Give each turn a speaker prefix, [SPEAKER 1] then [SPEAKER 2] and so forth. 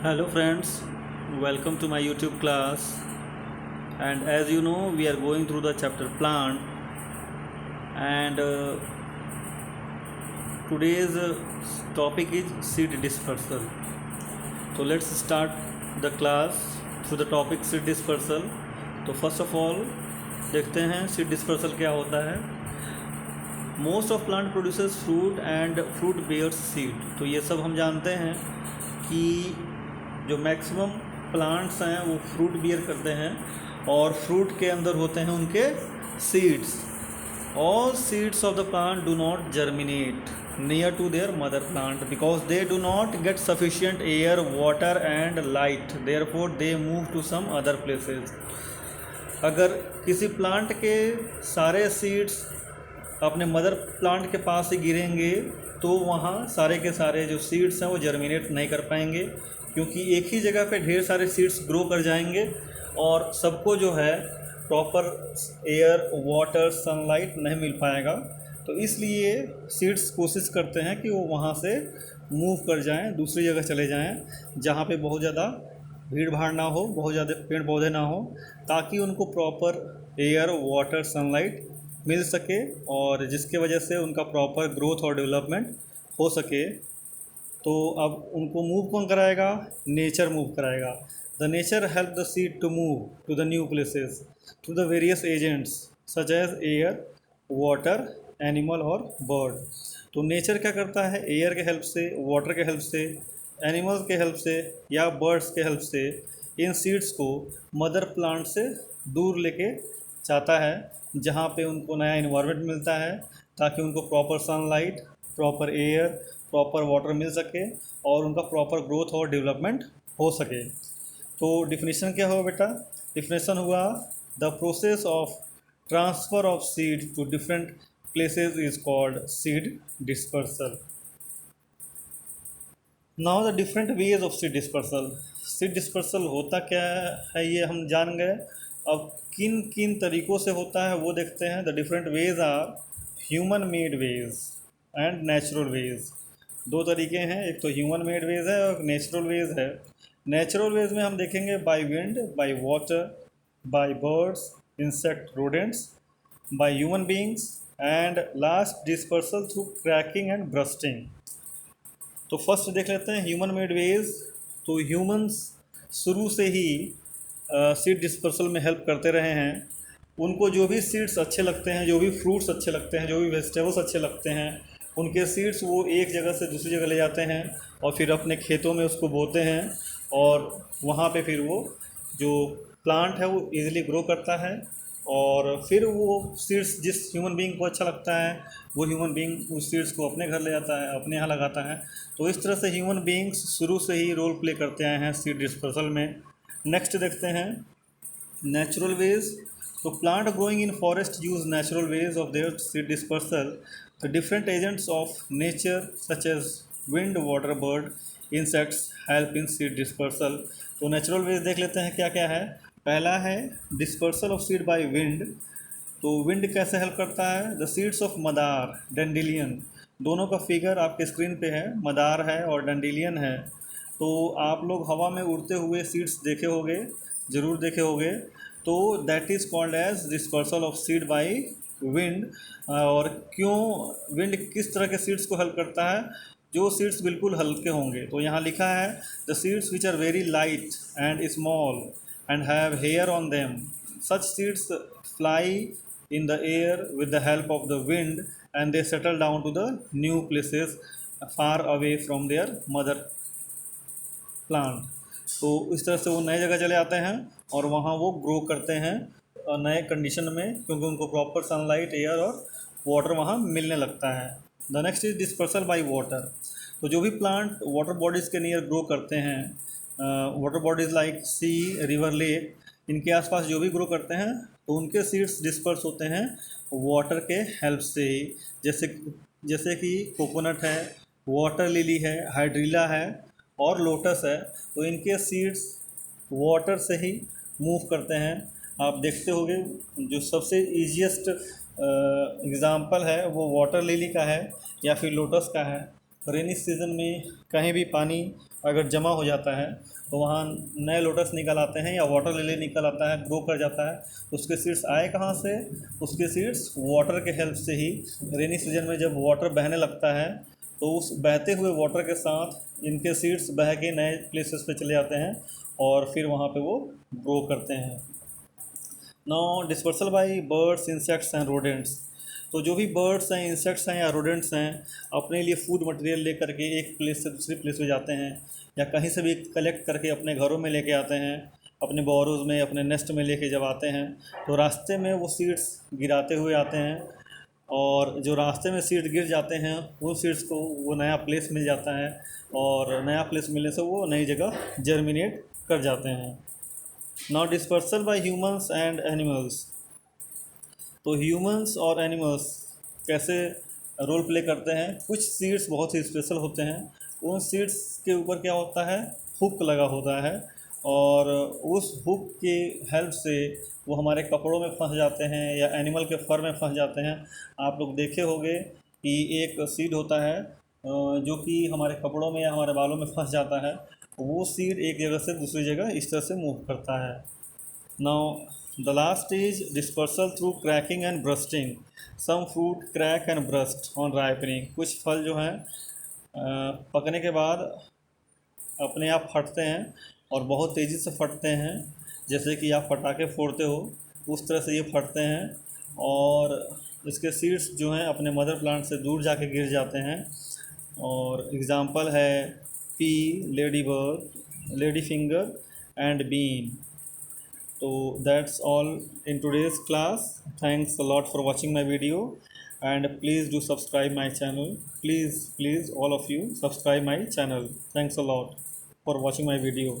[SPEAKER 1] Hello friends, welcome to my YouTube class. And as you know, we are going through the chapter plant. And today's topic is seed dispersal. So let's start the class through the topic seed dispersal. तो first of all देखते हैं seed dispersal क्या होता है। Most of plant produces fruit and fruit bears seed. तो ये सब हम जानते हैं कि जो मैक्सिमम प्लांट्स हैं वो फ्रूट बियर करते हैं और फ्रूट के अंदर होते हैं उनके seeds. All seeds of the plant do not germinate near to their mother plant because they do not get sufficient air water and light, therefore they move to some other places. अगर किसी plant के सारे seeds अपने mother plant के पास ही गिरेंगे तो वहाँ सारे के सारे जो सीड्स हैं वो जर्मिनेट नहीं कर पाएंगे, क्योंकि एक ही जगह पे ढेर सारे सीड्स ग्रो कर जाएंगे और सबको जो है प्रॉपर एयर वाटर सनलाइट नहीं मिल पाएगा। तो इसलिए सीड्स कोशिश करते हैं कि वो वहाँ से मूव कर जाएं, दूसरी जगह चले जाएं जहाँ पे बहुत ज़्यादा भीड़ भाड़ ना हो, बहुत ज़्यादा पेड़ पौधे ना हो, ताकि उनको प्रॉपर एयर वाटर सनलाइट मिल सके और जिसके वजह से उनका प्रॉपर ग्रोथ और डेवलपमेंट हो सके। तो अब उनको मूव कौन कराएगा? नेचर मूव कराएगा। The nature help the seed to move to the new places through the various agents such as air water animal और बर्ड। तो नेचर क्या करता है? एयर के हेल्प से, वाटर के हेल्प से, एनिमल्स के हेल्प से या बर्ड्स के हेल्प से इन सीड्स को मदर प्लांट से दूर लेके जाता है, जहाँ पे उनको नया इन्वायरमेंट मिलता है ताकि उनको proper sunlight, proper air, proper water मिल सके और उनका प्रॉपर ग्रोथ और डेवलपमेंट हो सके। तो डिफिनीशन क्या हुआ बेटा? डिफिनीशन हुआ the process of transfer of seed to different places is called seed dispersal. Now the different ways of seed dispersal. Seed dispersal होता क्या है ये हम जान गए। अब किन किन तरीक़ों से होता है वो देखते हैं। The different ways are human made ways and natural ways. दो तरीके हैं, एक तो ह्यूमन मेड वेज है और नेचुरल वेज है। नेचुरल वेज में हम देखेंगे by wind, by water, bye birds, insect, rodents, by human beings and last dispersal through cracking and bursting. तो फर्स्ट देख लेते हैं ह्यूमन मेड वेज। तो ह्यूमंस शुरू से ही सीड डिस्पर्सल में हेल्प करते रहे हैं। उनको जो भी सीड्स अच्छे लगते हैं, जो भी फ्रूट्स अच्छे लगते हैं, जो भी वेजिटेबल्स अच्छे लगते हैं, उनके सीड्स वो एक जगह से दूसरी जगह ले जाते हैं और फिर अपने खेतों में उसको बोते हैं और वहाँ पे फिर वो जो प्लांट है वो इजीली ग्रो करता है और फिर वो सीड्स जिस ह्यूमन बीइंग को अच्छा लगता है वो ह्यूमन बीइंग उस सीड्स को अपने घर ले जाता है, अपने यहाँ लगाता है। तो इस तरह से ह्यूमन बीइंग्स शुरू से ही रोल प्ले करते आए हैं सीड डिस्पर्सल में। नेक्स्ट देखते हैं नेचुरल वेज। तो plant growing in forest use natural ways of their seed dispersal. The different agents of nature such as wind, water, bird, insects help in seed dispersal. तो natural ways देख लेते हैं क्या क्या है। पहला है dispersal of seed by wind. तो विंड कैसे हेल्प करता है? The seeds of madar, dandelion, दोनों का फिगर आपके स्क्रीन पे है, मदार है और डेंडिलियन है। तो आप लोग हवा में उड़ते हुए सीड्स देखे होंगे, ज़रूर देखे होंगे। तो that is called as dispersal of seed by wind. और क्यों विंड किस तरह के सीड्स को हेल्प करता है? जो सीड्स बिल्कुल हल्के होंगे। तो यहाँ लिखा है the seeds which are very light and small and have hair on them, such seeds fly in the air with the help of the wind and they settle down to the new places far away from their mother plant। तो इस तरह से वो नए जगह चले आते हैं और वहाँ वो ग्रो करते हैं नए कंडीशन में, क्योंकि उनको प्रॉपर सनलाइट, एयर और वाटर वहाँ मिलने लगता है। The next is dispersal by water. तो जो भी प्लांट वाटर बॉडीज़ के नियर ग्रो करते हैं, वाटर बॉडीज़ लाइक सी, रिवर, लेक, इनके आसपास जो भी ग्रो करते हैं तो उनके सीड्स डिस्पर्स होते हैं वाटर के हेल्प से ही। जैसे जैसे कि कोकोनट है, वाटर लिली है, हाइड्रिला है और लोटस है। तो इनके सीड्स वाटर से ही मूव करते हैं। आप देखते होंगे जो सबसे ईजीएस्ट एग्ज़ाम्पल है वो वाटर लिली का है या फिर लोटस का है। रेनी सीज़न में कहीं भी पानी अगर जमा हो जाता है तो वहाँ नए लोटस निकल आते हैं या वाटर लिली निकल आता है, ग्रो कर जाता है। तो उसके सीड्स आए कहाँ से? उसके सीड्स वाटर के हेल्प से ही। रेनी सीजन में जब वाटर बहने लगता है तो उस बहते हुए वाटर के साथ इनके सीड्स बह के नए प्लेसेस पे चले जाते हैं और फिर वहाँ पे वो ग्रो करते हैं। Now dispersal bye birds, insects and rodents. तो जो भी बर्ड्स हैं, इंसेक्ट्स हैं या रोडेंट्स हैं, अपने लिए फूड मटेरियल लेकर के एक प्लेस से दूसरी प्लेस पे जाते हैं या कहीं से भी कलेक्ट करके अपने घरों में लेके आते हैं, अपने बोरोज में, अपने नेस्ट में लेके जब आते हैं तो रास्ते में वो सीड्स गिराते हुए आते हैं और जो रास्ते में सीड्स गिर जाते हैं वो सीड्स को वो नया प्लेस मिल जाता है और नया प्लेस मिलने से वो नई जगह जर्मिनेट कर जाते हैं। Now dispersal bye humans and animals. तो ह्यूमंस और एनिमल्स कैसे रोल प्ले करते हैं? कुछ सीड्स बहुत ही स्पेशल होते हैं। उन सीड्स के ऊपर क्या होता है? हुक लगा होता है और उस हुक की हेल्प से वो हमारे कपड़ों में फंस जाते हैं या एनिमल के फर में फंस जाते हैं। आप लोग देखे होंगे कि एक सीड होता है जो कि हमारे कपड़ों में या हमारे बालों में फंस जाता है। वो सीड एक जगह से दूसरी जगह इस तरह से मूव करता है। Now the last is dispersal through cracking and bursting. Some fruit crack and burst on ripening. कुछ फल जो हैं पकने के बाद अपने आप फटते हैं और बहुत तेज़ी से फटते हैं, जैसे कि आप पटाखे फोड़ते हो उस तरह से ये फटते हैं और इसके सीड्स जो हैं अपने मदर प्लांट से दूर जाके गिर जाते हैं। और एग्ज़ाम्पल है pea, lady bird, lady finger and bean. So that's all in today's class. Thanks a lot for watching my video and please do subscribe my channel. Please all of you subscribe my channel. Thanks a lot for watching my video.